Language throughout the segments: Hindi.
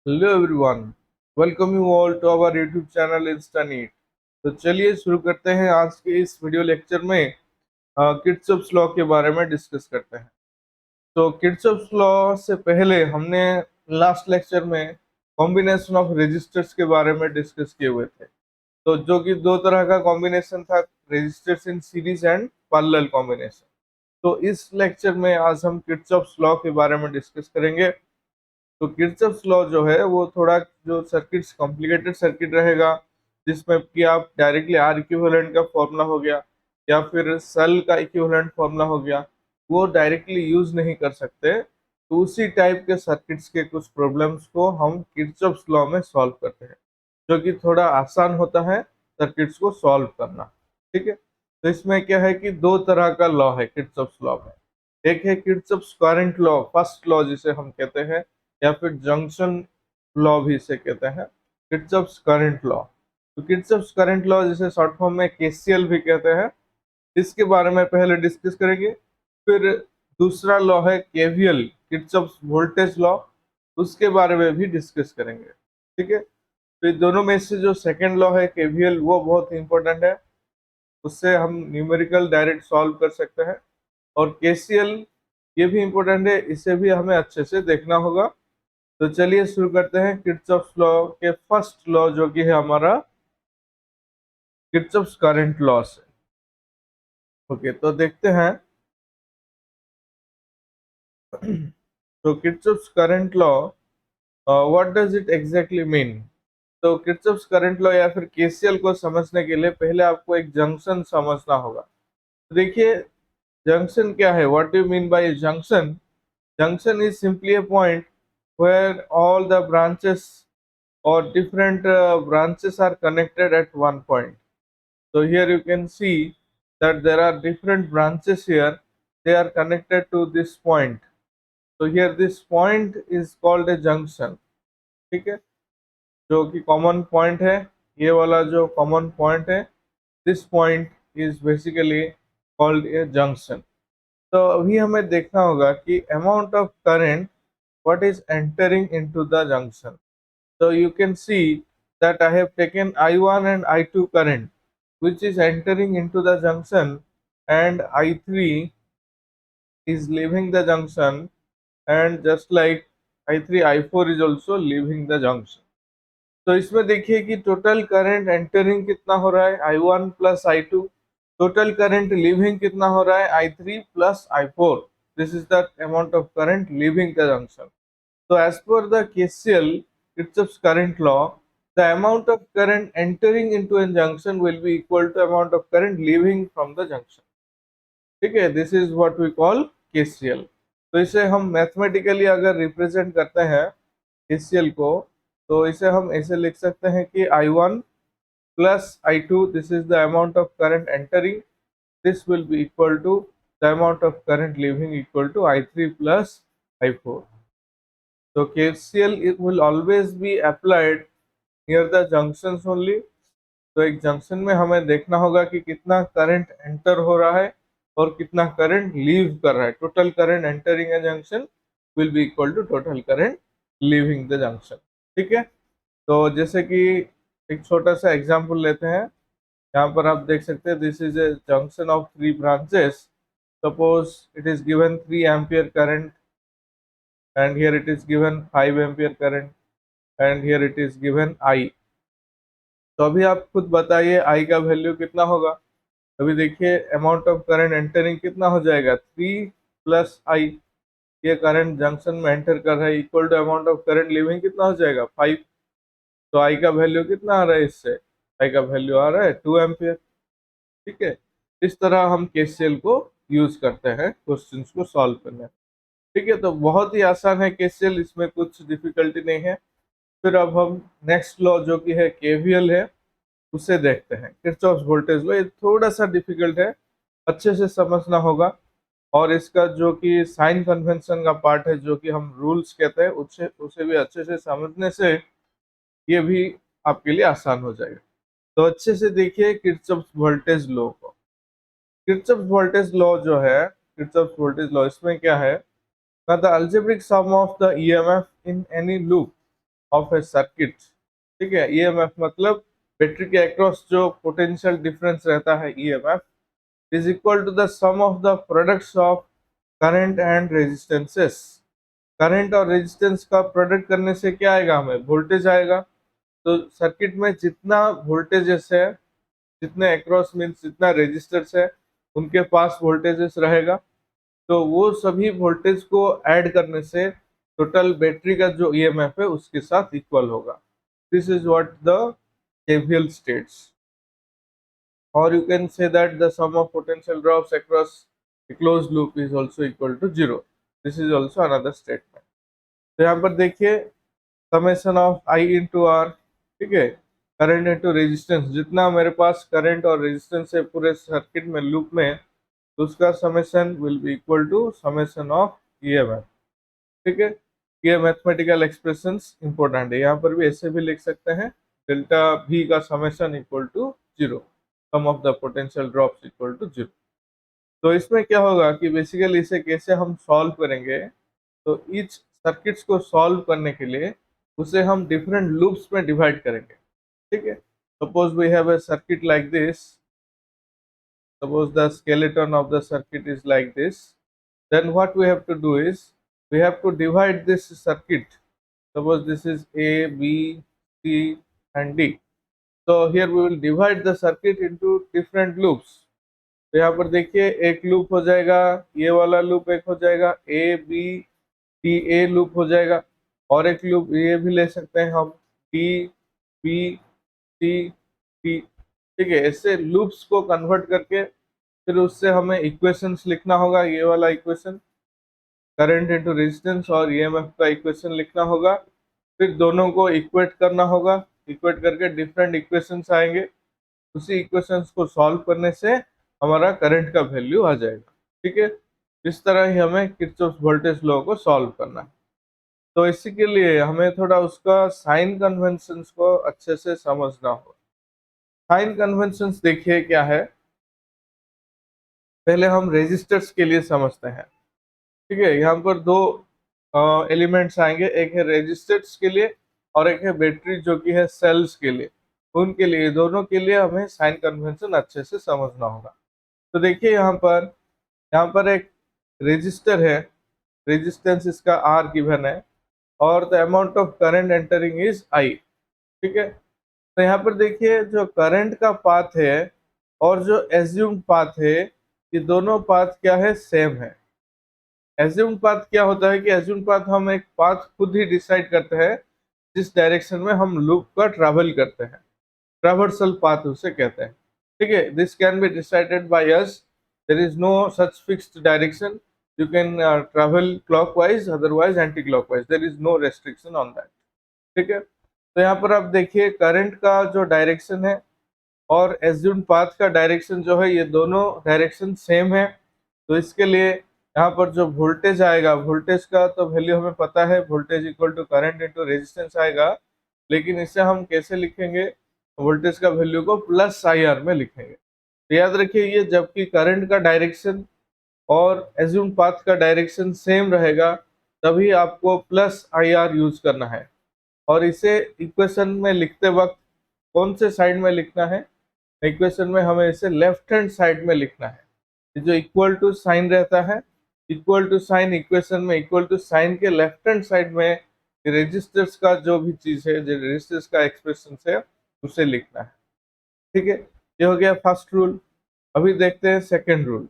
Hello everyone, welcome you all to our YouTube channel इंस्टानीट। तो चलिए शुरू करते हैं आज के इस वीडियो लेक्चर में। किर्चॉफ्स लॉ के बारे में डिस्कस करते हैं। तो किर्चॉफ्स लॉ से पहले हमने लास्ट लेक्चर में कॉम्बिनेशन ऑफ रेजिस्टर्स के बारे में डिस्कस किए हुए थे। तो जो कि दो तरह का कॉम्बिनेशन था, resistors in series and parallel combination. तो इस लेक्चर में आज हम किर्चॉफ्स लॉ के बारे में डिस्कस करेंगे। तो किर्चॉफ्स लॉ जो है वो थोड़ा जो सर्किट्स कॉम्प्लिकेटेड सर्किट रहेगा, जिसमें कि आप डायरेक्टली आर इक्विवेलेंट का फॉर्मूला हो गया या फिर सेल का इक्विवेलेंट फॉर्मूला हो गया, वो डायरेक्टली यूज नहीं कर सकते। तो उसी टाइप के सर्किट्स के कुछ प्रॉब्लम्स को हम किर्चॉफ्स लॉ में सॉल्व करते हैं, जो कि थोड़ा आसान होता है सर्किट्स को सॉल्व करना। ठीक है। तो इसमें क्या है कि दो तरह का लॉ है किर्चॉफ्स लॉ में। एक है Kirchhoff's current law, first law जिसे हम कहते हैं, या फिर जंक्शन लॉ भी इसे कहते हैं, किर्चॉफ्स करंट लॉ। तो किर्चॉफ्स करंट लॉ जिसे शॉर्ट फॉर्म में केसीएल भी कहते हैं, इसके बारे में पहले डिस्कस करेंगे। फिर दूसरा लॉ है केवीएल, किर्चॉफ्स वोल्टेज लॉ, उसके बारे में भी डिस्कस करेंगे। ठीक है। तो दोनों में से जो सेकंड लॉ है केवीएल, वो बहुत इंपॉर्टेंट है, उससे हम न्यूमेरिकल डायरेक्ट सॉल्व कर सकते हैं। और केसीएल ये भी इम्पोर्टेंट है, इसे भी हमें अच्छे से देखना होगा। तो चलिए शुरू करते हैं किर्चॉफ्स लॉ के फर्स्ट लॉ, जो कि है हमारा किर्चॉफ्स करंट लॉ से। ओके, तो देखते हैं। तो Kirchhoff's current law, what does it exactly mean. तो किर्चॉफ्स करंट लॉ या फिर केसीएल को समझने के लिए पहले आपको एक जंक्शन समझना होगा। तो देखिए, जंक्शन क्या है, what do you mean by junction. Junction is simply a point where all the branches or different branches are connected at one point. So here you can see that there are different branches here. They are connected to this point. So here this point is called a junction. ठीक है, जो कि कॉमन पॉइंट है, ये वाला जो कॉमन पॉइंट है, this point is basically called a junction. तो अभी हमें देखना होगा कि amount of current what is entering into the junction. So you can see that I have taken I1 and I2 current which is entering into the junction, and I3 is leaving the junction, and just like I3 I4 is also leaving the junction. तो इसमें देखिए कि टोटल करंट एंटरिंग कितना हो रहा है, I1 plus I2। Total current leaving कितना हो रहा है, I3 plus I4। This is the amount of current leaving the junction. So as per the KCL, Kirchhoff's current law, the amount of current entering into a junction will be equal to amount of current leaving from the junction. ठीक है, this is what we call KCL। तो इसे हम मैथमेटिकली अगर रिप्रेजेंट करते हैं KCL को, तो इसे हम ऐसे लिख सकते हैं कि I1 plus I2, this is the amount of current entering, this will be equal to the amount of current leaving equal to I3 plus I4. So KCL it will always be applied near the junctions only. तो एक जंक्शन में हमें देखना होगा कि कितना करंट एंटर हो रहा है और कितना करंट लीव कर रहा है। Total current entering a junction will be equal to total current leaving the junction. ठीक है। तो जैसे कि एक छोटा सा एग्जांपल लेते हैं। यहाँ पर आप देख सकते हैं, this is a junction of three branches. Suppose it is given 3 ampere current, and here it is given 5 ampere current, and here it is given I। तो अभी आप खुद बताइए I का वैल्यू कितना होगा। अभी देखिए अमाउंट ऑफ करंट एंटरिंग कितना हो जाएगा, 3 प्लस I। ये करंट जंक्शन में एंटर कर रहा है, equal to amount of current leaving कितना हो जाएगा, 5। तो I का वैल्यू कितना आ रहा है इससे, I का वैल्यू आ रहा है 2 एम्पियर। ठीक है। इस तरह हम केसीएल को यूज करते हैं क्वेश्चंस को सॉल्व करने में। ठीक है, तो बहुत ही आसान है केसीएल, इसमें कुछ डिफिकल्टी नहीं है। फिर अब हम नेक्स्ट लॉ जो कि है केवीएल है, उसे देखते हैं, किरचॉफ्स वोल्टेज लॉ। ये थोड़ा सा डिफिकल्ट है, अच्छे से समझना होगा। और इसका जो कि साइन कन्वेंशन का पार्ट है, जो कि हम रूल्स कहते हैं, उसे उसे भी अच्छे से समझने से ये भी आपके लिए आसान हो जाएगा। तो अच्छे से देखिए किरचॉफ्स वोल्टेज लॉ को। किरचॉफ्स वोल्टेज लॉ जो है, किरचॉफ्स वोल्टेज लॉ, इसमें क्या है, the algebraic sum of the EMF in any loop of a circuit, ठीक है। ईएमएफ मतलब बैटरी के अक्रॉस जो पोटेंशियल डिफरेंस रहता है EMF is equal to the sum of the products of current and resistances. Current और रेजिस्टेंस का प्रोडक्ट करने से क्या आएगा, हमें वोल्टेज आएगा। तो सर्किट में जितना वोल्टेजेस है, जितने अक्रॉस मीन्स जितना रेजिस्टर्स है उनके पास वोल्टेजेस रहेगा, तो वो सभी वोल्टेज को ऐड करने से टोटल बैटरी का जो ईएमएफ है उसके साथ इक्वल होगा। This is what the KVL states, or you can say that the sum of potential drops across a closed loop is also equal to 0. This is also another statement. तो यहाँ पर देखिए summation of I into R, ठीक है, करंट इंटू रेजिस्टेंस, जितना मेरे पास करंट और रेजिस्टेंस है पूरे सर्किट में लूप में, तो उसका summation will be equal to summation of EMF, ठीक है। ये मैथमेटिकल एक्सप्रेशंस इंपॉर्टेंट है, यहाँ पर भी ऐसे भी लिख सकते हैं, डेल्टा V का summation equal to 0, sum of the potential drops equal to 0। तो इसमें क्या होगा कि बेसिकली इसे कैसे हम सॉल्व करेंगे, तो ईच सर्किट्स को सॉल्व करने के लिए उसे हम डिफरेंट लूप्स में डिवाइड करेंगे, ठीक है। Suppose we have a circuit like this, suppose the skeleton of the circuit is like this, then what we have to do is we have to divide this circuit. Suppose this is A, B, C and D, so here we will divide the circuit into different loops. तो यहाँ पर देखिए एक लूप हो जाएगा, ये वाला लूप एक हो जाएगा, A B D A loop हो जाएगा, और एक लूप ये भी ले सकते हैं हम, D B C D, ठीक है। ऐसे लूप्स को कन्वर्ट करके फिर उससे हमें इक्वेशंस लिखना होगा, ये वाला इक्वेशन करंट इनटू रेजिस्टेंस और ईएमएफ का इक्वेशन लिखना होगा, फिर दोनों को इक्वेट करना होगा, इक्वेट करके डिफरेंट इक्वेशंस आएंगे, उसी इक्वेशंस को सॉल्व करने से हमारा करंट का वैल्यू आ जाएगा, ठीक है। इस तरह ही हमें किरचॉफ वोल्टेज लॉ को सॉल्व करना है। तो इसी के लिए हमें थोड़ा उसका साइन कन्वेंशंस को अच्छे से समझना होगा। साइन कन्वेंशंस देखिए क्या है, पहले हम रेजिस्टर्स के लिए समझते हैं, ठीक है। यहाँ पर दो एलिमेंट्स आएंगे, एक है रेजिस्टर्स के लिए और एक है बैटरी जो कि है सेल्स के लिए, उनके लिए, दोनों के लिए हमें साइन कन्वेंशन अच्छे से समझना होगा। तो देखिए यहाँ पर एक रेजिस्टर है, रेजिस्टेंस इसका R गिवन है, और the amount of current entering is I, ठीक है। तो यहाँ पर देखिए जो करंट का पाथ है और जो एज्यूम्ड पाथ है, ये दोनों पाथ क्या है, सेम है। एज्यूम्ड पाथ क्या होता है कि एज्यूम्ड पाथ हम एक पाथ खुद ही डिसाइड करते हैं जिस डायरेक्शन में हम लूप का ट्रैवल करते हैं, ट्रैवर्सल पाथ उसे कहते हैं, ठीक है। This can be decided by us, there is no such fixed direction, you can travel clockwise otherwise anti clockwise, there is no restriction on that, ठीक है। तो यहाँ पर आप देखिए करंट का जो डायरेक्शन है और एज्यूम्ड पाथ का डायरेक्शन जो है, ये दोनों डायरेक्शन सेम है। तो इसके लिए यहाँ पर जो वोल्टेज आएगा, वोल्टेज का तो वैल्यू हमें पता है, voltage equal to current into resistance आएगा, लेकिन इसे हम कैसे लिखेंगे, वोल्टेज का वैल्यू को प्लस IR में लिखेंगे। तो याद रखिए ये जबकि करंट का डायरेक्शन और एज्यूम्ड पाथ का डायरेक्शन सेम रहेगा, तभी आपको प्लस IR यूज करना है। और इसे इक्वेशन में लिखते वक्त कौन से साइड में लिखना है, इक्वेशन में हमें इसे लेफ्ट हैंड साइड में लिखना है। जो इक्वल टू साइन रहता है, इक्वल टू साइन इक्वेशन में इक्वल टू साइन के लेफ्ट हैंड साइड में रेजिस्टर्स का जो भी चीज है, जो रेजिस्टर्स का एक्सप्रेशन है, उसे लिखना है, ठीक है। ये हो गया फर्स्ट रूल। अभी देखते हैं सेकेंड रूल।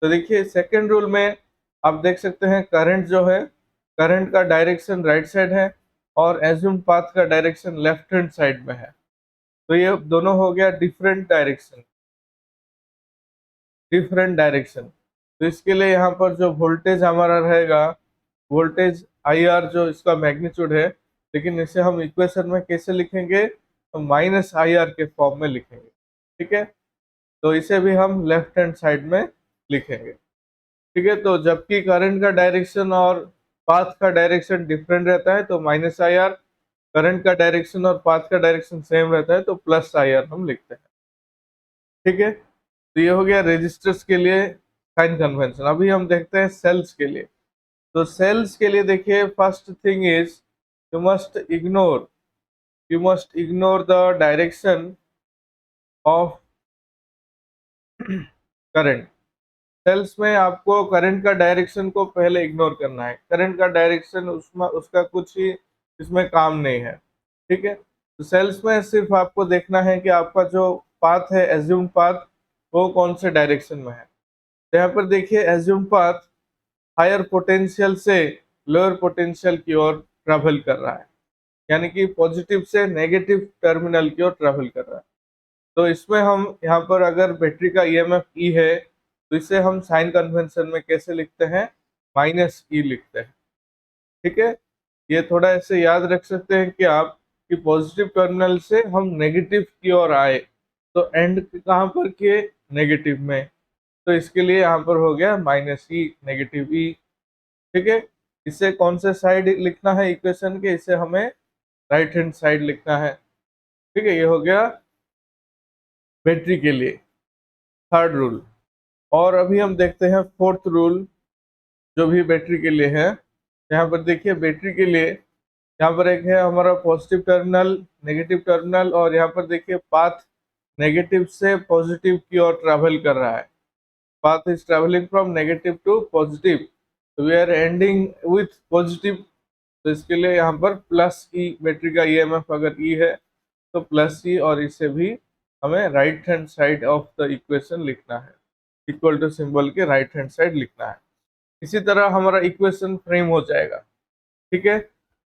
तो देखिए सेकेंड रूल में आप देख सकते हैं करंट जो है, करंट का डायरेक्शन राइट साइड है और एज्यूम्ड पाथ का डायरेक्शन लेफ्ट हैंड साइड में है। तो ये दोनों हो गया डिफरेंट डायरेक्शन, डिफरेंट डायरेक्शन। तो इसके लिए यहाँ पर जो वोल्टेज हमारा रहेगा, वोल्टेज IR जो इसका मैग्नीट्यूड है, लेकिन इसे हम इक्वेशन में कैसे लिखेंगे, तो माइनस IR के फॉर्म में लिखेंगे, ठीक है। तो इसे भी हम लेफ्ट हैंड साइड में लिखेंगे, ठीक है। तो जबकि करंट का डायरेक्शन और पाथ का डायरेक्शन डिफरेंट रहता है तो माइनस IR, करंट का डायरेक्शन और पाथ का डायरेक्शन सेम रहता है तो प्लस IR हम लिखते हैं, ठीक है। तो ये हो गया रेजिस्टर्स के लिए साइन कन्वेंशन। अभी हम देखते हैं सेल्स के लिए। तो सेल्स के लिए देखिए first thing is you must ignore the direction of current. Cells में आपको करंट का डायरेक्शन को पहले इग्नोर करना है। करंट का डायरेक्शन उसमें उसका कुछ ही इसमें काम नहीं है, ठीक है। तो सेल्स में सिर्फ आपको देखना है कि आपका जो पाथ है, एज्यूम पाथ, वो कौन से डायरेक्शन में है। तो यहाँ पर देखिए एज्यूम पाथ हायर पोटेंशियल से लोअर पोटेंशियल की ओर ट्रेवल कर रहा है, यानी कि पॉजिटिव से नेगेटिव टर्मिनल की ओर ट्रेवल कर रहा है। तो इसमें हम यहाँ पर अगर बैटरी का ईएमएफ ई है तो इसे हम साइन कन्वेंशन में कैसे लिखते हैं, माइनस ई लिखते हैं, ठीक है। ये थोड़ा ऐसे याद रख सकते हैं कि आप कि पॉजिटिव टर्मिनल से हम नेगेटिव की ओर आए तो एंड कहाँ पर किए, नेगेटिव में। तो इसके लिए यहाँ पर हो गया माइनस ई, नेगेटिव ई, ठीक है। इसे कौन से साइड लिखना है इक्वेशन के, इसे हमें राइट हैंड साइड लिखना है, ठीक है। ये हो गया बैटरी के लिए थर्ड रूल। और अभी हम देखते हैं फोर्थ रूल, जो भी बैटरी के लिए है। यहाँ पर देखिए बैटरी के लिए यहाँ पर एक है हमारा पॉजिटिव टर्मिनल, नेगेटिव टर्मिनल, और यहाँ पर देखिए पाथ नेगेटिव से पॉजिटिव की ओर ट्रैवल कर रहा है। Path is travelling from negative to positive, तो we are ending with positive. तो इसके लिए यहाँ पर प्लस ई, बैटरी का ईएमएफ अगर ई है तो प्लस ई, और इसे भी हमें right hand side of the equation लिखना है, इक्वल टू सिंबल के राइट हैंड साइड लिखना है। इसी तरह हमारा इक्वेशन फ्रेम हो जाएगा, ठीक है।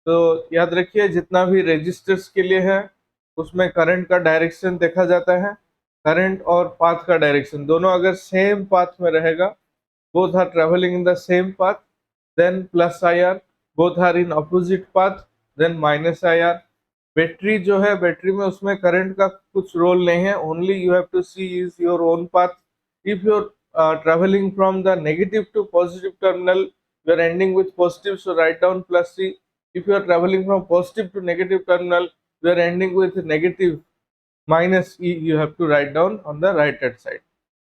तो याद रखिए जितना भी रेजिस्टर्स के लिए है उसमें करंट का डायरेक्शन देखा जाता है। करंट और पाथ का डायरेक्शन दोनों अगर सेम पाथ में रहेगा, both are travelling in the same path, then plus I R, both are in opposite path, then minus I R. Battery जो है, बैटरी में उसमें करंट का कुछ रोल नहीं है, only you have to see is your own path. If you are traveling from the negative to positive terminal, you are ending with positive, so write down plus c. If you are traveling from positive to negative terminal, you are ending with negative, minus e, you have to write down on the right hand side,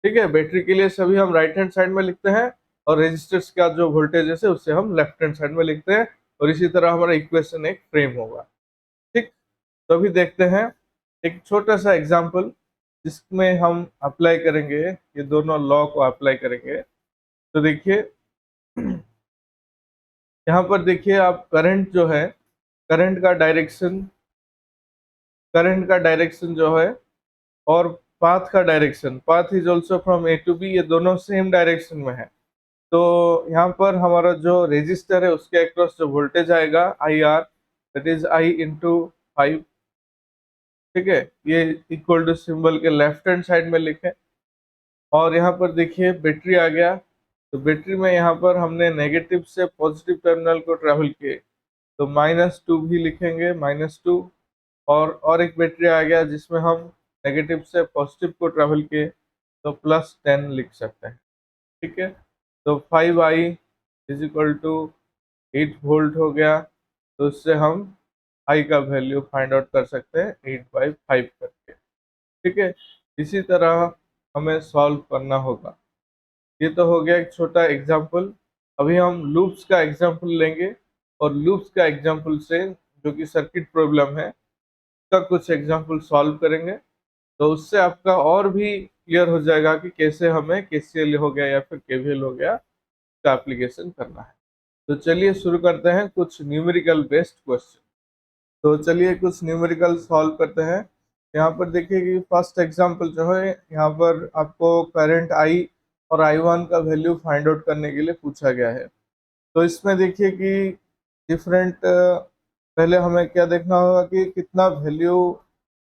ठीक है। बैटरी के लिए सभी हम राइट हैंड साइड में लिखते हैं, और रेजिस्टर्स का जो वोल्टेज है उसे हम लेफ्ट हैंड साइड में लिखते हैं, और इसी तरह हमारा इक्वेशन एक फ्रेम होगा, ठीक। तो अभी देखते हैं एक छोटा सा एग्जांपल जिसमें हम अप्लाई करेंगे, ये दोनों लॉ को अप्लाई करेंगे। तो देखिए यहाँ पर देखिए आप करंट जो है, करंट का डायरेक्शन, करंट का डायरेक्शन जो है, और पाथ का direction, path is also from A to B, ये दोनों सेम डायरेक्शन में है। तो यहाँ पर हमारा जो रेजिस्टर है उसके अक्रॉस जो वोल्टेज आएगा I R, that is I into 5, ठीक है। ये इक्वल टू सिंबल के लेफ्ट हैंड साइड में लिखे। और यहाँ पर देखिए बैटरी आ गया, तो बैटरी में यहाँ पर हमने नेगेटिव से पॉजिटिव टर्मिनल को ट्रेवल किए, तो -2 भी लिखेंगे, -2। और एक बैटरी आ गया जिसमें हम नेगेटिव से पॉजिटिव को ट्रेवल किए, तो +10 लिख सकते हैं, ठीक है। तो 5i is equal to 8 volt हो गया, तो उससे हम आई का वैल्यू फाइंड आउट कर सकते हैं 8/5 करके, ठीक है। इसी तरह हमें सॉल्व करना होगा। ये तो हो गया एक छोटा एग्जाम्पल। अभी हम लूप्स का एग्जाम्पल लेंगे, और लूप्स का एग्जाम्पल से जो कि सर्किट प्रॉब्लम है उसका कुछ एग्जाम्पल सॉल्व करेंगे, तो उससे आपका और भी क्लियर हो जाएगा कि कैसे हमें केसीएल हो गया या फिर केवीएल हो गया का एप्लीकेशन करना है। तो चलिए शुरू करते हैं कुछ न्यूमेरिकल बेस्ड क्वेश्चन। तो चलिए कुछ न्यूमेरिकल सॉल्व करते हैं। यहाँ पर देखिए कि फर्स्ट एग्जांपल जो है, यहाँ पर आपको करंट आई और I1 का वैल्यू फाइंड आउट करने के लिए पूछा गया है। तो इसमें देखिए कि डिफरेंट, पहले हमें क्या देखना होगा कि कितना वैल्यू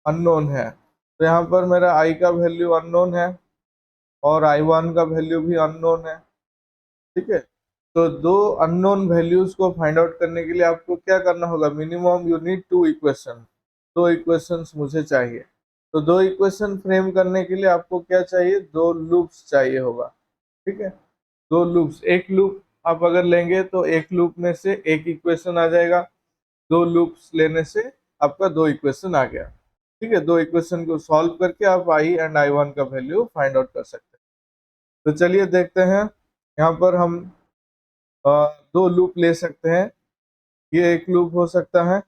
अननोन है। तो यहाँ पर मेरा आई का वैल्यू अननोन है, और I1 का वैल्यू भी अननोन है, ठीक है। तो दो अननोन वैल्यूज को फाइंड आउट करने के लिए आपको क्या करना होगा, minimum you need 2 equation, 2 equations मुझे चाहिए। तो 2 इक्वेशन फ्रेम करने के लिए आपको क्या चाहिए, 2 लूप्स चाहिए होगा, ठीक है। 2 लूप्स, एक लूप आप अगर लेंगे तो एक लूप में से एक इक्वेशन आ जाएगा, 2 लूप्स लेने से आपका 2 इक्वेशन आ गया, ठीक है। 2 इक्वेशन को सॉल्व करके आप आई एंड I1 का वैल्यू फाइंड आउट कर सकते हैं। तो चलिए देखते हैं, यहाँ पर हम 2 लूप ले सकते हैं। ये एक लूप हो सकता है,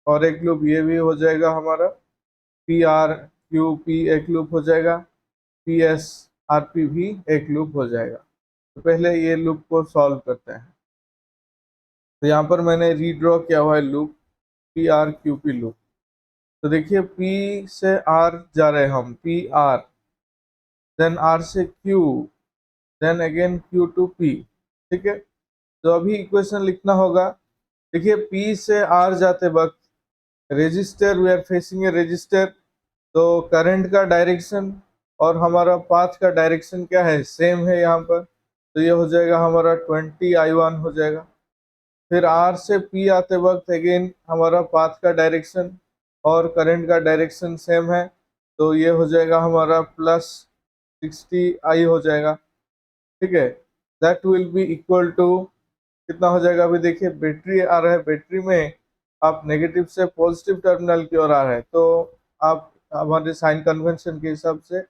और एक लूप ये भी हो जाएगा हमारा, पी आर क्यू पी एक लूप हो जाएगा, पी एस आर पी भी एक लूप हो जाएगा। तो पहले ये लूप को सॉल्व करते हैं। तो यहाँ पर मैंने रीड्रॉ किया हुआ है loop, P R Q P loop. तो देखिए P से R जा रहे हैं हम, पी आर, देन R से Q, then again Q to P। ठीक है, तो अभी इक्वेशन लिखना होगा। देखिए P से R जाते वक्त resistor, we are facing a resistor, तो करंट का डायरेक्शन और हमारा पाथ का डायरेक्शन क्या है, सेम है यहाँ पर। तो ये हो जाएगा हमारा 20I1 हो जाएगा। फिर R से P आते वक्त अगेन हमारा पाथ का डायरेक्शन और करंट का डायरेक्शन सेम है, तो ये हो जाएगा हमारा +60I हो जाएगा। ठीक है, that will be equal to कितना हो जाएगा। अभी देखिए बैटरी आ रहा है, बैटरी में आप नेगेटिव से पॉजिटिव टर्मिनल की ओर आ रहे हैं, तो आप हमारे साइन कन्वेंशन के हिसाब से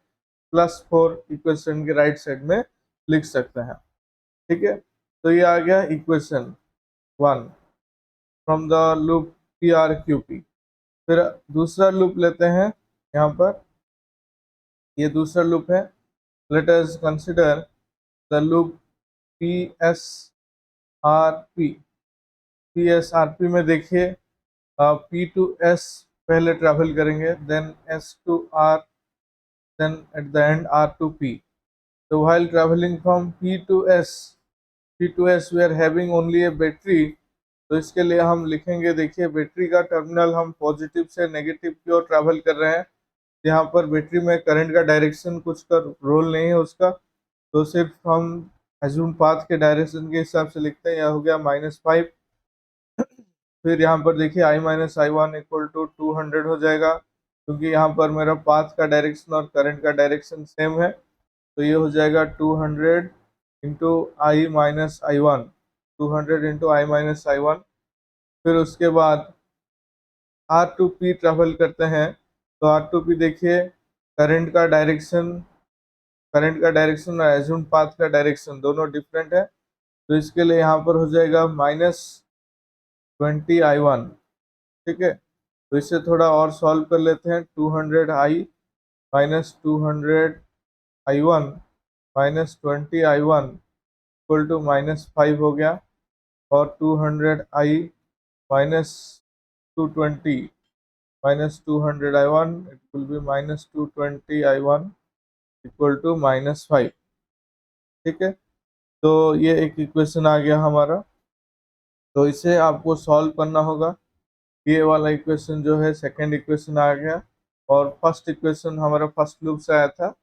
+4 इक्वेशन के राइट साइड में लिख सकते हैं। ठीक है, तो ये आ गया equation 1 from the loop P R Q P. फिर दूसरा लूप लेते हैं यहाँ पर, ये दूसरा लूप है। Let us consider the loop P S R P. P S R P में देखिए पी टू एस पहले ट्रैवल करेंगे, then S to R, then at the end R to P. तो while traveling from P to S we are having only a battery। तो इसके लिए हम लिखेंगे, देखिए बैटरी का टर्मिनल हम पॉजिटिव से नेगेटिव की ओर ट्रैवल कर रहे हैं। यहाँ पर बैटरी में करंट का डायरेक्शन कुछ का रोल नहीं है उसका, तो सिर्फ हम एज्यूम पाथ के डायरेक्शन के हिसाब से लिखते हैं। यह हो गया -5। फिर यहाँ पर देखिए I-I1 इक्वल टू 200 हो जाएगा, क्योंकि यहाँ पर मेरा पाथ का डायरेक्शन और करंट का डायरेक्शन सेम है। तो ये हो जाएगा 200 इंटू I-I1, 200 इंटू I-I1। फिर उसके बाद आर टू पी ट्रेवल करते हैं, तो आर टू पी देखिए करंट का डायरेक्शन, करंट का डायरेक्शन और एज्यूम पाथ का डायरेक्शन दोनों डिफरेंट है। तो इसके लिए यहाँ पर हो जाएगा -20I1। ठीक है, तो इसे थोड़ा और सॉल्व कर लेते हैं। 200I minus 200I1 minus 20I1 equal to -5 हो गया, और 200I minus 220 minus 200I1 it will be -220I1 equal to -5। ठीक है, तो ये एक इक्वेशन आ गया हमारा। तो इसे आपको सॉल्व करना होगा। ये वाला इक्वेशन जो है सेकंड इक्वेशन आ गया, और फर्स्ट इक्वेशन हमारा फर्स्ट लूप से आया था।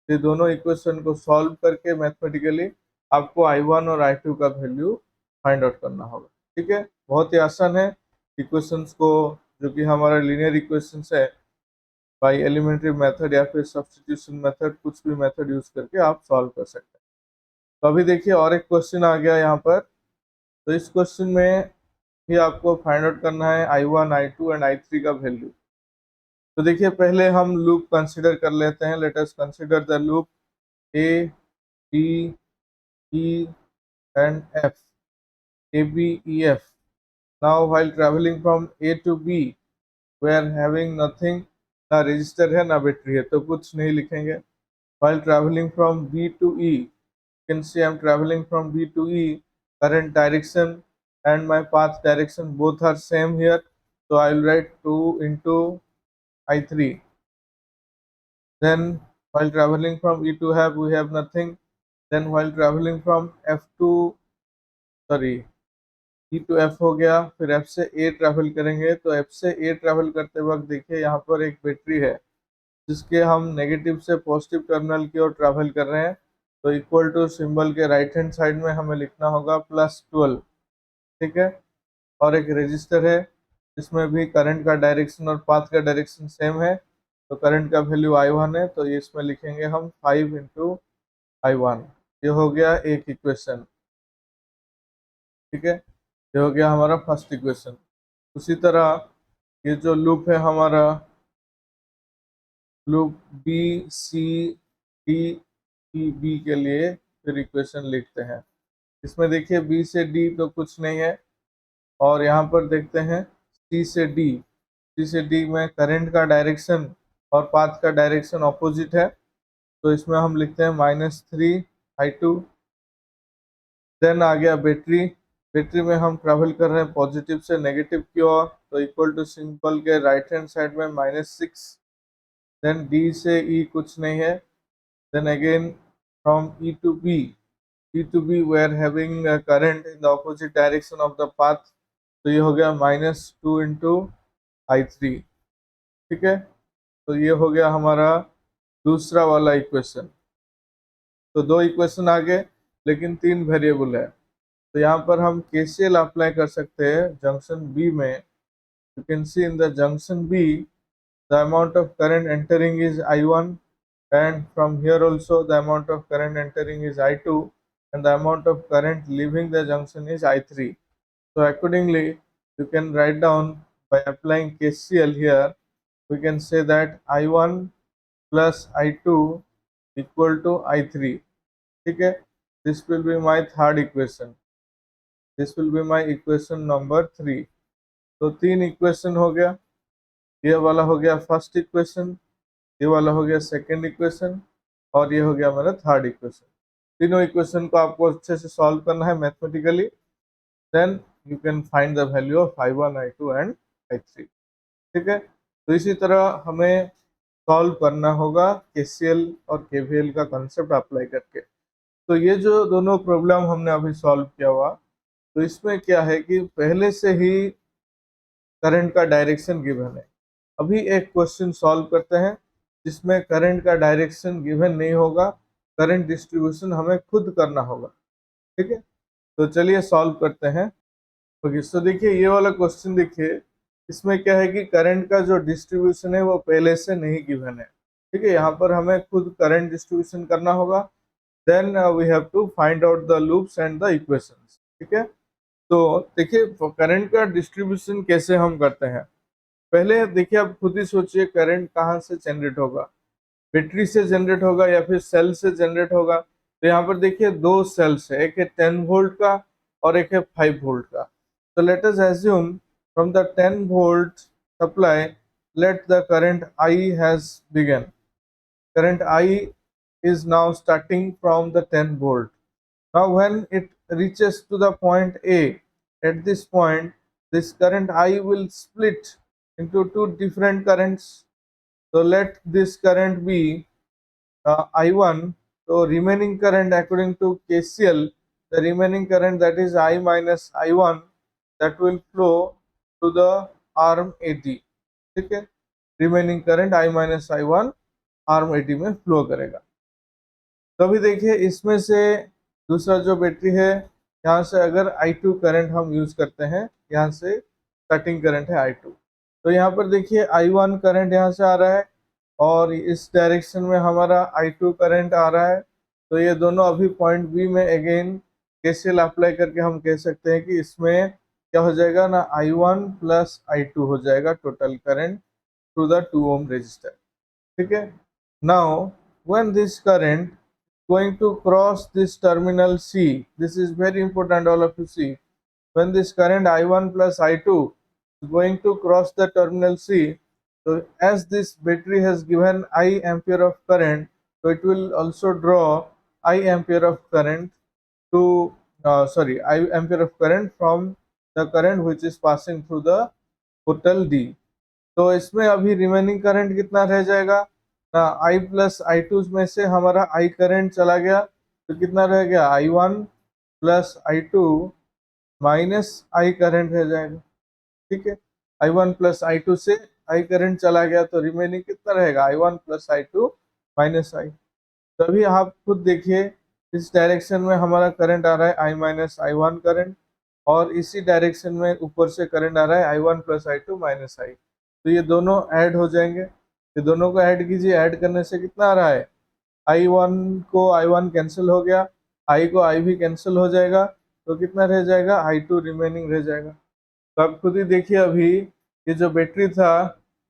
ये दोनों इक्वेशन को सॉल्व करके मैथमेटिकली आपको I1 और I2 का वैल्यू फाइंड आउट करना होगा। ठीक है, बहुत ही आसान है। इक्वेशंस को, जो कि हमारा लीनियर इक्वेशंस है, बाय एलिमेंट्री मेथड या फिर सब्स्टिट्यूशन मेथड, कुछ भी मेथड यूज करके आप सॉल्व कर सकते हैं। तो अभी देखिए और एक क्वेश्चन आ गया यहाँ पर। तो इस क्वेश्चन में भी आपको फाइंड आउट करना है I1, I2 एंड I3 का वैल्यू। तो देखिए पहले हम लूप कंसिडर कर लेते हैं। Late us consider the loop A, B, E and F, A, B, E, F। Now while traveling from A to B we are having nothing, ना रजिस्टर है ना बैटरी है, तो कुछ नहीं लिखेंगे। While traveling from B to E, you can see I'm traveling from B to E, current direction and my path direction both are same here, so I will write 2 into I3। Then while traveling from E to F we have nothing, then while traveling from F to, sorry, E to F हो गया, फिर F से A ट्रैवल करेंगे। तो F से A ट्रैवल करते वक्त देखिए यहाँ पर एक बैटरी है, जिसके हम नेगेटिव से पॉजिटिव टर्मिनल की ओर ट्रैवल कर रहे हैं। तो इक्वल टू सिंबल के राइट हैंड साइड में हमें लिखना होगा +12। ठीक है, और एक रजिस्टर है जिसमें भी करंट का डायरेक्शन और पाथ का डायरेक्शन सेम है। तो करंट का वैल्यू I1 है, तो ये इसमें लिखेंगे हम 5 इंटू I1। ये हो गया एक इक्वेशन। ठीक है, ये हो गया हमारा फर्स्ट इक्वेशन। उसी तरह ये जो लूप है हमारा, loop B C D E B के लिए फिर इक्वेशन लिखते हैं। इसमें देखिए बी से डी तो कुछ नहीं है, और यहाँ पर देखते हैं सी से डी, सी से डी में करंट का डायरेक्शन और पाथ का डायरेक्शन ऑपोजिट है, तो इसमें हम लिखते हैं -3 I2। देन आ गया बैटरी, बैटरी में हम ट्रैवल कर रहे हैं पॉजिटिव से नेगेटिव की ओर, तो इक्वल टू सिंबल के राइट हैंड साइड में -6। देन डी से ई कुछ नहीं है, then again from E to B, E to B we are having a current in the opposite direction of the path, तो ये हो गया -2 into I3। ठीक है, तो ये हो गया हमारा दूसरा वाला इक्वेशन। तो दो इक्वेशन आ गए लेकिन तीन वेरिएबल है, तो यहाँ पर हम KCL अप्लाई कर सकते हैं जंक्शन बी में। You can see in the junction B the amount of current entering is I1, and from here also the amount of current entering is I2, and the amount of current leaving the junction is I3. So accordingly you can write down by applying KCL here, we can say that I1 plus I2 equal to I3। ठीक है, this will be my third equation, this will be my equation number 3। तो तीन इक्वेशन हो गया, ये वाला हो गया फर्स्ट इक्वेशन, ये वाला हो गया सेकंड इक्वेशन, और ये हो गया हमारा थर्ड इक्वेशन। तीनों इक्वेशन को आपको अच्छे से सॉल्व करना है mathematically, then you can find the value of I1, I2 and I3। ठीक है, तो इसी तरह हमें सॉल्व करना होगा KCL और KVL का कंसेप्ट अप्लाई करके। तो ये जो दोनों प्रॉब्लम हमने अभी सॉल्व किया हुआ, तो इसमें क्या है कि पहले से ही करंट का डायरेक्शन गिवन है। अभी एक क्वेश्चन सॉल्व करते हैं जिसमें करंट का डायरेक्शन गिवन नहीं होगा, करंट डिस्ट्रीब्यूशन हमें खुद करना होगा। ठीक है, तो चलिए सॉल्व करते हैं। ओके, तो देखिए ये वाला क्वेश्चन देखिए, इसमें क्या है कि करंट का जो डिस्ट्रीब्यूशन है वो पहले से नहीं गिवन है। ठीक है, यहाँ पर हमें खुद करंट डिस्ट्रीब्यूशन करना होगा, then we have to find out the loops and the equations. ठीक है, तो देखिए करंट का डिस्ट्रीब्यूशन कैसे हम करते हैं। पहले देखिए आप खुद ही सोचिए करंट कहाँ से जनरेट होगा, बैटरी से जनरेट होगा या फिर सेल से जनरेट होगा। तो यहाँ पर देखिए दो सेल्स है, एक है 10 वोल्ट का और एक है 5 वोल्ट का। तो let us assume from the 10 volt supply let the current I has begun, current I is now starting from the 10 volt। Now when it reaches to the point A, at this point this current I will split into two different currents। So let this current be I1, so remaining current according to KCL, the remaining current that is I minus I1 that will flow to the arm AT। ठीक है, remaining current I minus I1 arm AT में फ्लो करेगा। तो अभी देखिए इसमें से दूसरा जो बैटरी है, यहाँ से अगर I2 करंट हम यूज करते हैं, यहाँ से स्टार्टिंग करंट है I2, तो यहाँ पर देखिए I1 करंट यहाँ से आ रहा है और इस डायरेक्शन में हमारा I2 करंट आ रहा है। तो ये दोनों अभी पॉइंट बी में अगेन KCL अप्लाई करके हम कह सकते हैं कि इसमें क्या हो जाएगा ना, I1 प्लस I2 हो जाएगा total current through the 2 ohm resistor. ठीक है, now when this current going to cross this terminal C, this is very important, all of you see, when this current I1 plus I2 is going to cross the terminal C, so as this battery has given I ampere of current, so it will also draw I ampere of current to I ampere of current from the current which is passing through the portal D। तो इसमें अभी रिमेनिंग करंट कितना रह जाएगा ना, I प्लस I2 में से हमारा I करंट चला गया, तो कितना रह गया I1 plus I2 minus I current रह जाएगा। ठीक है, I1 प्लस I2 से I करंट चला गया, तो रिमेनिंग कितना रहेगा I1 plus I2 minus I। तभी आप खुद देखिए इस डायरेक्शन में हमारा करंट आ रहा है I माइनस I1 करंट, और इसी डायरेक्शन में ऊपर से करंट आ रहा है I1 plus I2 minus I। तो ये दोनों ऐड हो जाएंगे, ये दोनों को ऐड कीजिए, ऐड करने से कितना आ रहा है I1 को I1 कैंसिल हो गया, I को I भी कैंसिल हो जाएगा, तो कितना रह जाएगा I2 रिमेनिंग रह जाएगा। तो आप खुद ही देखिए अभी ये जो बैटरी था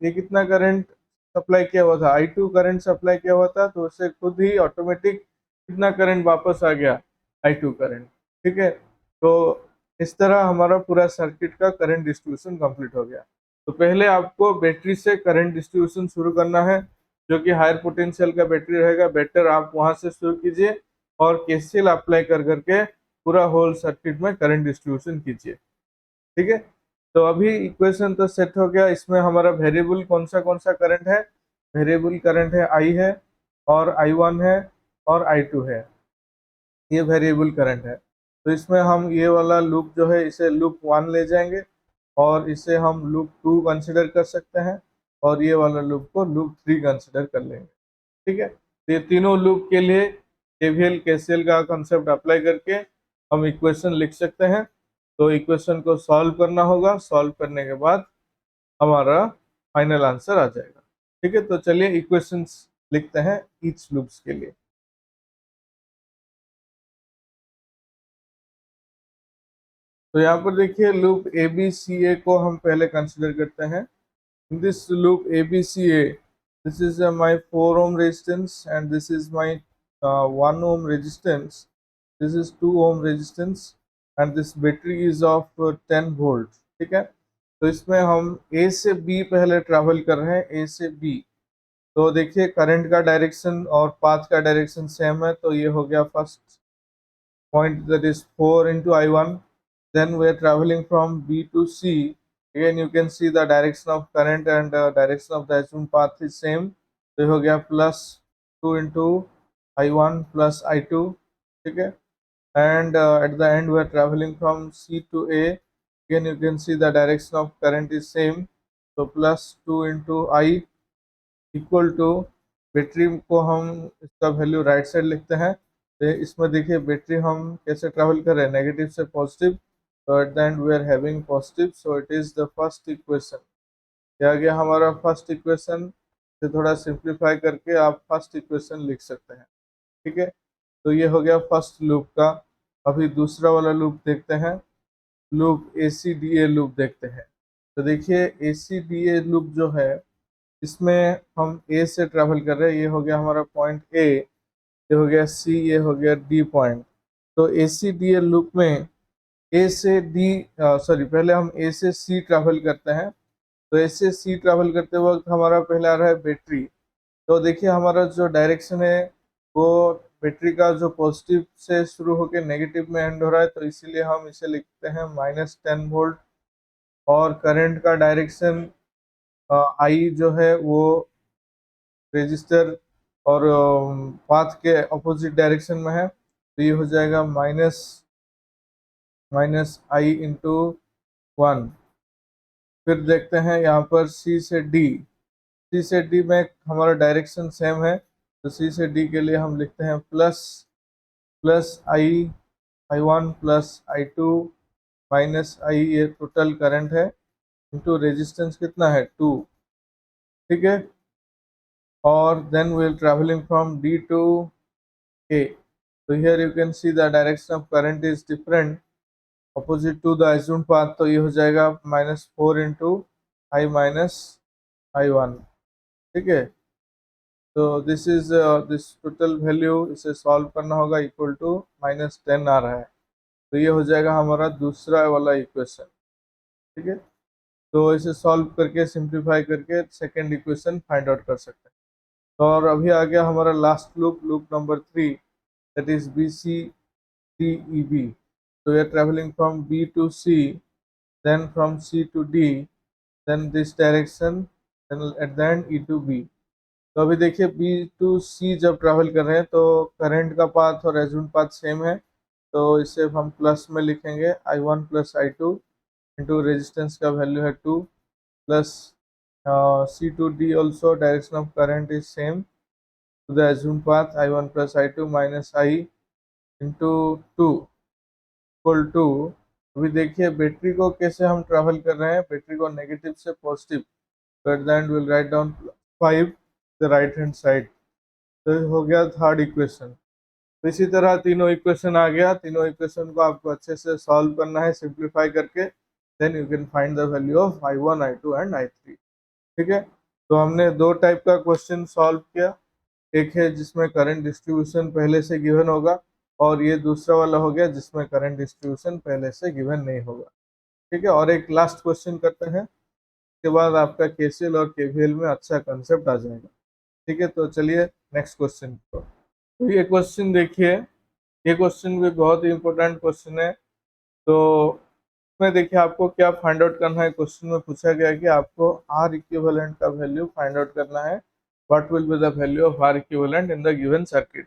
ये कितना करंट सप्लाई किया हुआ था, I2 करंट सप्लाई किया हुआ था, तो उससे खुद ही ऑटोमेटिक कितना करंट वापस आ गया I2 करंट। ठीक है, तो इस तरह हमारा पूरा सर्किट का करंट डिस्ट्रीब्यूशन कंप्लीट हो गया। तो पहले आपको बैटरी से करंट डिस्ट्रीब्यूशन शुरू करना है, जो कि हायर पोटेंशियल का बैटरी रहेगा। बेटर आप वहां से शुरू कीजिए और केसीएल अप्लाई कर करके पूरा होल सर्किट में करंट डिस्ट्रीब्यूशन कीजिए। ठीक है, तो अभी इक्वेशन तो सेट हो गया। इसमें हमारा वेरिएबल कौन सा करंट है? वेरिएबल करंट है आई है, और I1 है, और I2 है। ये वेरिएबल करंट है। तो इसमें हम ये वाला लूप जो है इसे लूप 1 ले जाएंगे, और इसे हम लूप 2 कंसिडर कर सकते हैं, और ये वाला लूप को लूप 3 कंसिडर कर लेंगे। ठीक है, तो ये तीनों लूप के लिए केवीएल केसीएल का कंसेप्ट अप्लाई करके हम इक्वेशन लिख सकते हैं। तो इक्वेशन को सॉल्व करना होगा, सॉल्व करने के बाद हमारा फाइनल आंसर आ जाएगा। ठीक है, तो चलिए इक्वेशंस लिखते हैं ईच लूप्स के लिए। तो यहाँ पर देखिए लूप ए बी सी ए को हम पहले कंसिडर करते हैं। In this loop A B C A, this is my 4 ohm resistance, and this is my 1 ohm resistance, this is 2 ohm resistance, and this battery is of 10 volt। ठीक है, तो इसमें हम ए से बी पहले ट्रैवल कर रहे हैं, ए से बी। तो देखिए करंट का डायरेक्शन और पाथ का डायरेक्शन सेम है, तो ये हो गया first point, that is 4 into I1. Then we are traveling from B to C. Again you can see the direction of current and direction of the assumed path is same. तो ये हो गया plus 2 into I1 plus I2। ठीक है, and at the end we are traveling from C to A। Again you can see the direction of current is same, so plus 2 into I equal to, battery को हम इसका वैल्यू राइट साइड लिखते हैं। तो इसमें देखिए बैटरी हम कैसे ट्रैवल कर रहे हैं, नेगेटिव से पॉजिटिव। तो at the end we are having positive, so it is the first equation. क्या आ गया हमारा फर्स्ट इक्वेशन? से थोड़ा सिंप्लीफाई करके आप फर्स्ट इक्वेशन लिख सकते हैं। ठीक है, तो ये हो गया फर्स्ट लूप का। अभी दूसरा वाला लूप देखते हैं, loop A C D A loop देखते हैं। तो देखिए ए सी डी ए लूप जो है, इसमें हम ए से ट्रैवल कर रहे हैं। ये हो गया हमारा पॉइंट ए, ये हो गया सी, ये हो गया डी पॉइंट। तो ए सी डी ए लूप में ए से डी, सॉरी पहले हम ए से सी ट्रैवल करते हैं। तो ए से सी ट्रैवल करते वक्त हमारा पहले आ रहा है बैटरी। तो देखिए हमारा जो डायरेक्शन है वो बैटरी का जो पॉजिटिव से शुरू होकर नेगेटिव में एंड हो रहा है, तो इसीलिए हम इसे लिखते हैं -10 वोल्ट। और करंट का डायरेक्शन आई जो है वो रजिस्टर और पाथ के अपोजिट डायरेक्शन में है, तो ये हो जाएगा माइनस आई इंटू 1। फिर देखते हैं यहाँ पर सी से डी। सी से डी में हमारा डायरेक्शन सेम है, तो सी से डी के लिए हम लिखते हैं plus I1 plus I2 minus आई, ये टोटल करंट है, इंटू रेजिस्टेंस कितना है 2। ठीक है, और then we are traveling from D to A। So here you can see the direction of current is different opposite to the assumed path। तो ये हो जाएगा -4 into I minus I1। ठीक है, तो this is this total value, इसे सॉल्व करना होगा, इक्वल टू -10 आ रहा है। तो ये हो जाएगा हमारा दूसरा वाला इक्वेशन। ठीक है, तो इसे सॉल्व करके सिंप्लीफाई करके सेकेंड इक्वेशन फाइंड आउट कर सकते हैं। तो और अभी आ गया हमारा last loop, loop number 3, that is B C D E B। So we are traveling from B to C, then from C to D, then this direction, then at the end E to B। तो अभी देखिए B to C जब ट्रैवल कर रहे हैं तो करंट का पाथ और एज्यूम्ड पाथ सेम है, तो इसे हम प्लस में लिखेंगे I1 plus I2 into resistance का वैल्यू है 2, plus C to D also direction of current is same to the assumed path I1 plus I2 minus I into 2 equal to. अभी देखिए बैटरी को कैसे हम ट्रैवल कर रहे हैं, बैटरी को नेगेटिव से पॉजिटिव। तो at the and will write down 5 the right hand side. तो हो गया थर्ड इक्वेशन। तो इसी तरह तीनों इक्वेशन आ गया। तीनों इक्वेशन को आपको अच्छे से सॉल्व करना है सिंप्लीफाई करके, then you can find the value of I1 I2 and I3। ठीक है, तो हमने दो टाइप का क्वेश्चन सॉल्व किया। एक है जिसमें करंट डिस्ट्रीब्यूशन पहले से गिवन होगा, और ये दूसरा वाला हो गया जिसमें करंट डिस्ट्रीब्यूशन पहले से गिवन नहीं होगा। ठीक है, और एक लास्ट क्वेश्चन करते हैं, उसके बाद आपका केसीएल और केवीएल में अच्छा कंसेप्ट आ जाएगा। ठीक है, तो चलिए नेक्स्ट क्वेश्चन को। तो ये क्वेश्चन देखिए, ये क्वेश्चन भी बहुत ही इंपॉर्टेंट क्वेश्चन है। तो इसमें देखिए आपको क्या फाइंड आउट करना है, क्वेश्चन में पूछा गया है कि आपको आर इक्विवेलेंट का वैल्यू फाइंड आउट करना है। What will be the value of R equivalent in the given circuit.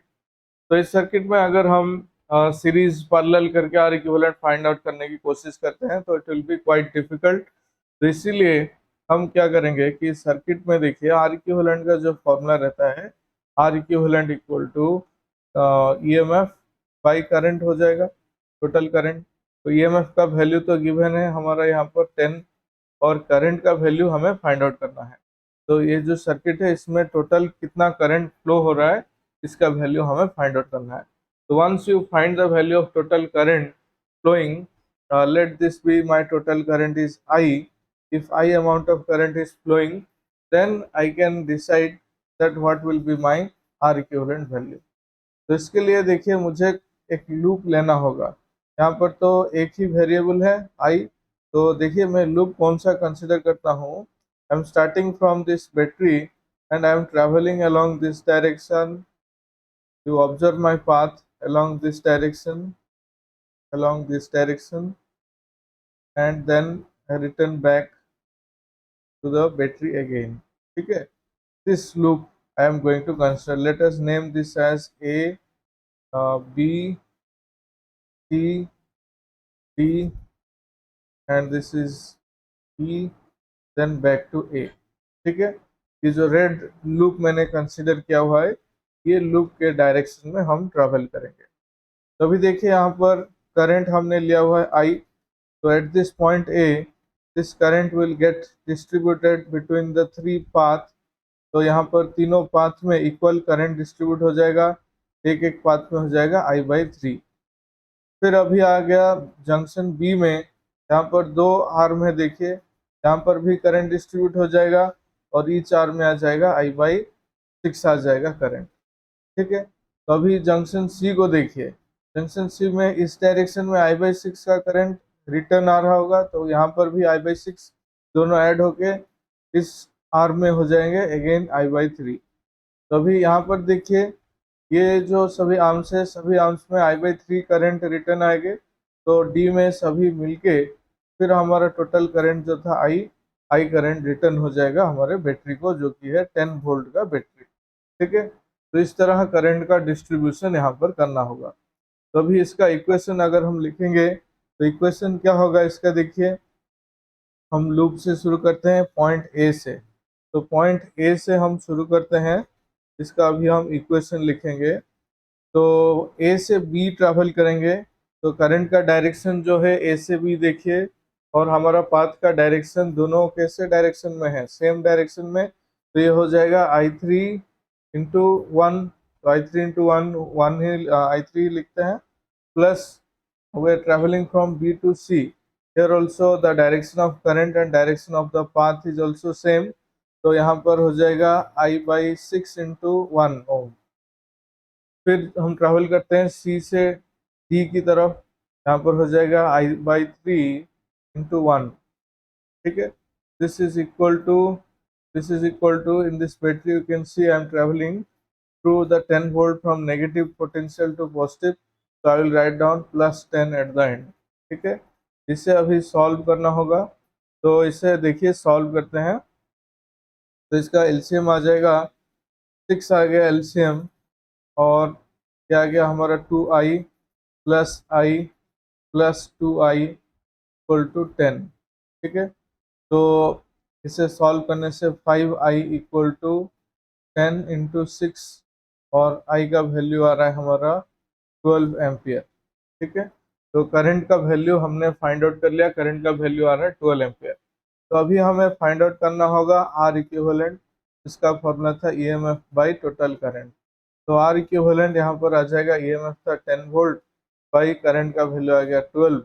तो इस सर्किट में अगर हम सीरीज पैरेलल करके आर इक्विवेलेंट फाइंड आउट करने की कोशिश करते हैं तो it will be quite difficult. तो इसीलिए हम क्या करेंगे कि सर्किट में देखिए आर इक्विवेलेंट का जो फॉर्मूला रहता है, R equivalent equal to EMF by current हो जाएगा, टोटल करंट। तो ईएमएफ का वैल्यू तो गिवन है हमारा यहाँ पर 10, और करंट का वैल्यू हमें फाइंड आउट करना है। तो ये जो सर्किट है इसमें टोटल कितना करंट फ्लो हो रहा है इसका वैल्यू हमें फाइंड आउट करना है। तो once you find the value of total current flowing, let this be my total current is I. If I amount of current is flowing, then I can decide that what will be my R equivalent value. तो इसके लिए देखिए मुझे एक लूप लेना होगा। यहाँ पर तो एक ही वेरिएबल है I। तो देखिए मैं लूप कौन सा कंसिडर करता हूँ। I am starting from this battery and I am travelling along this direction. You observe my path along this direction, and then I return back to the battery again. ठीक है, this loop I am going to consider. Let us name this as A, B, C, D, and this is E, then back to A. ठीक है, ये जो रेड लूप मैंने कंसिडर किया हुआ है, ये लूप के डायरेक्शन में हम ट्रेवल करेंगे। तो अभी देखिए यहाँ पर करंट हमने लिया हुआ है I। तो at this point A, this current will get distributed between the three path. तो यहाँ पर तीनों पाथ में इक्वल करंट डिस्ट्रीब्यूट हो जाएगा, एक एक पाथ में हो जाएगा I/3। फिर अभी आ गया जंक्शन बी में, यहाँ पर दो आर्म है देखिए, यहाँ पर भी करंट डिस्ट्रीब्यूट हो जाएगा और ईच आर्म में आ जाएगा I/6 आ जाएगा करंट। ठीक है, तो अभी जंक्शन सी को देखिए, जंक्शन सी में इस डायरेक्शन में I/6 का करंट रिटर्न आ रहा होगा, तो यहाँ पर भी I/6 दोनों ऐड होके इस आर्म में हो जाएंगे अगेन I/3। तो अभी यहाँ पर देखिए ये जो सभी आर्म्स है, सभी आर्म्स में I/3 करंट रिटर्न आएंगे। तो डी में सभी मिलके फिर हमारा टोटल करंट जो था आई करंट रिटर्न हो जाएगा हमारे बैटरी को, जो कि है 10 वोल्ट का बैटरी। ठीक है, तो इस तरह करंट का डिस्ट्रीब्यूशन यहाँ पर करना होगा। तो अभी इसका इक्वेशन अगर हम लिखेंगे तो इक्वेशन क्या होगा इसका, देखिए हम लूप से शुरू करते हैं पॉइंट ए से। तो पॉइंट ए से हम शुरू करते हैं, इसका अभी हम इक्वेशन लिखेंगे। तो ए से बी ट्रैवल करेंगे, तो करंट का डायरेक्शन जो है ए से बी देखिए, और हमारा पाथ का डायरेक्शन दोनों कैसे डायरेक्शन में है, सेम डायरेक्शन में। तो ये हो जाएगा I3/1। तो I3/1 1 ही I3 लिखते हैं, plus we are traveling from B to C. Here also the direction of current and direction of the path is also same. तो यहाँ पर हो जाएगा I/6 × 1 ओम। फिर हम ट्रैवल करते हैं सी से डी की तरफ, यहाँ पर हो जाएगा I/3 × 1। ठीक है, this is equal to in this battery you can see I am traveling through the 10 volt from negative potential to positive, so I will write down +10 at the end। ठीक है, इसे अभी सॉल्व करना होगा। तो इसे देखिए सॉल्व करते हैं, तो इसका एलसीएम आ जाएगा 6 आ गया एलसीएम, और क्या आ गया हमारा 2I + 2I = 10। ठीक है, तो इसे सॉल्व करने से 5I = 10 × 6, और I का वैल्यू आ रहा है हमारा 12 एम्पियर। ठीक है, तो करंट का वैल्यू हमने फाइंड आउट कर लिया, करंट का वैल्यू आ रहा है 12 एम्पियर। तो अभी हमें फाइंड आउट करना होगा आर इक्विवेलेंट, इसका फॉर्मूला था ईएमएफ बाई टोटल करंट। तो आर इक्विवेलेंट यहाँ पर आ जाएगा, ईएमएफ था 10 वोल्ट बाई करंट का वैल्यू आ गया 12,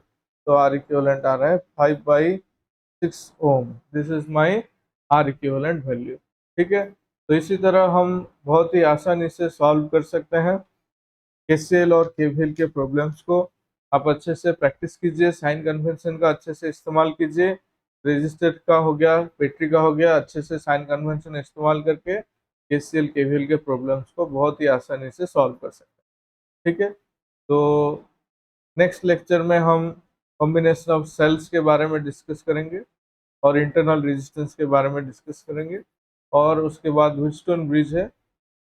तो आर इक्विवेलेंट आ रहा है 5/6 ohm. This is my R equivalent value. ठीक है, तो इसी तरह हम बहुत ही आसानी से सॉल्व कर सकते हैं। केसीएल और केवीएल के प्रॉब्लम्स को आप अच्छे से प्रैक्टिस कीजिए, साइन कन्वेंशन का अच्छे से इस्तेमाल कीजिए, रेजिस्टर का हो गया, बैटरी का हो गया, अच्छे से साइन कन्वेंशन इस्तेमाल करके केसीएल केवीएल के प्रॉब्लम्स को बहुत ही आसानी से सॉल्व कर सकते हैं। ठीक है, तो नेक्स्ट लेक्चर में हम कॉम्बिनेशन ऑफ सेल्स के बारे में डिस्कस करेंगे और इंटरनल रेजिस्टेंस के बारे में डिस्कस करेंगे, और उसके बाद व्हीटस्टोन ब्रिज है,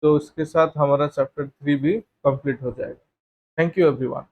तो उसके साथ हमारा चैप्टर 3 भी कंप्लीट हो जाएगा। Thank you everyone.